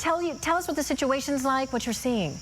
tell us what the situation's like, what you're seeing.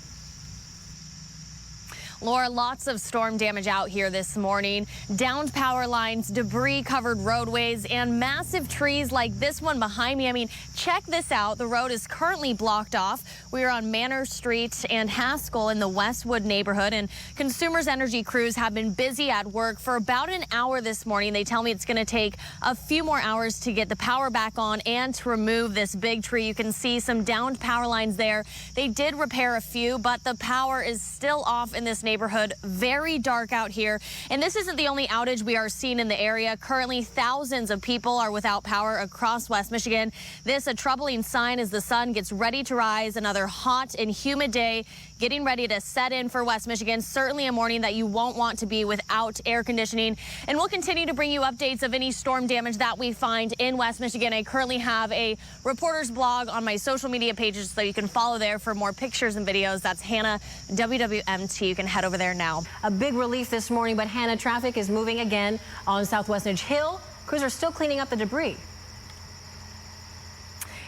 Laura, lots of storm damage out here this morning. Downed power lines, debris-covered roadways, and massive trees like this one behind me. I mean, check this out. The road is currently blocked off. We are on Manor Street and Haskell in the Westwood neighborhood, and Consumers Energy crews have been busy at work for about an hour this morning. They tell me it's going to take a few more hours to get the power back on and to remove this big tree. You can see some downed power lines there. They did repair a few, but the power is still off in this neighborhood. Very dark out here, and this isn't the only outage we are seeing in the area. Currently, thousands of people are without power across West Michigan. This a troubling sign as the sun gets ready to rise. Another hot and humid day getting ready to set in for West Michigan. Certainly a morning that you won't want to be without air conditioning. And we'll continue to bring you updates of any storm damage that we find in West Michigan. I currently have a reporter's blog on my social media pages, so you can follow there for more pictures and videos. That's Hannah, WWMT. You can head over there now. A big relief this morning, but Hannah, traffic is moving again on South Westnedge Hill. Crews are still cleaning up the debris.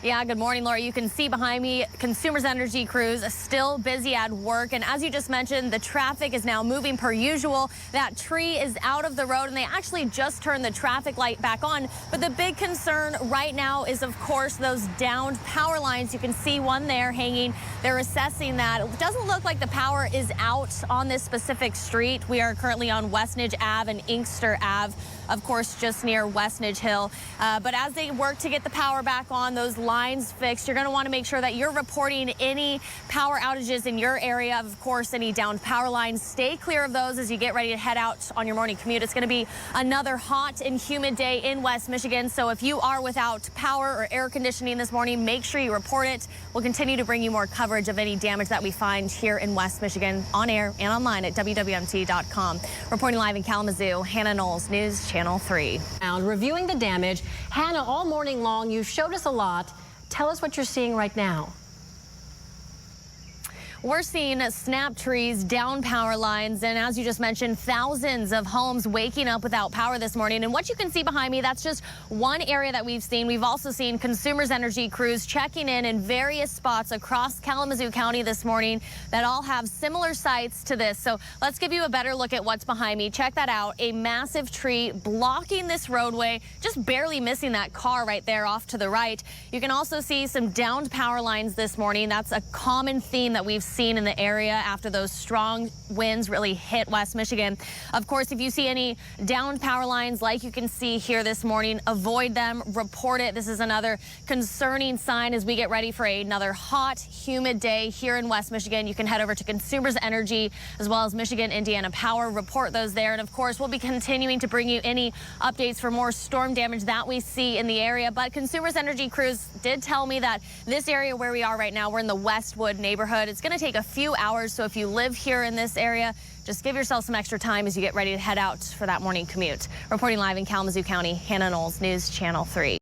Yeah, good morning, Laura. You can see behind me, Consumers Energy crews still busy at work. And as you just mentioned, the traffic is now moving per usual. That tree is out of the road, and they actually just turned the traffic light back on. But the big concern right now is, of course, those downed power lines. You can see one there hanging. They're assessing that. It doesn't look like the power is out on this specific street. We are currently on Westnedge Ave and Inkster Ave, of course, just near Westnedge Hill. But as they work to get the power back on, those lines fixed, you're going to want to make sure that you're reporting any power outages in your area. Of course, any downed power lines, stay clear of those as you get ready to head out on your morning commute. It's going to be another hot and humid day in West Michigan. So if you are without power or air conditioning this morning, make sure you report it. We'll continue to bring you more coverage of any damage that we find here in West Michigan on air and online at WWMT.com. Reporting live in Kalamazoo, Hannah Knowles, News Channel 3. Reviewing the damage. Hannah, all morning long, you showed us a lot. Tell us what you're seeing right now. We're seeing snap trees, down power lines, and as you just mentioned, thousands of homes waking up without power this morning. And what you can see behind me, that's just one area that we've seen. We've also seen Consumers Energy crews checking in various spots across Kalamazoo County this morning that all have similar sites to this. So let's give you a better look at what's behind me. Check that out. A massive tree blocking this roadway, just barely missing that car right there off to the right. You can also see some downed power lines this morning. That's a common theme that we've seen in the area after those strong winds really hit West Michigan. Of course, if you see any downed power lines like you can see here this morning, avoid them, report it. This is another concerning sign as we get ready for another hot, humid day here in West Michigan. You can head over to Consumers Energy as well as Michigan Indiana Power, report those there. And of course, we'll be continuing to bring you any updates for more storm damage that we see in the area. But Consumers Energy crews did tell me that this area where we are right now, we're in the Westwood neighborhood. It's going to take a few hours, so if you live here in this area, just give yourself some extra time as you get ready to head out for that morning commute. Reporting live in Kalamazoo County, Hannah Knowles, News Channel 3.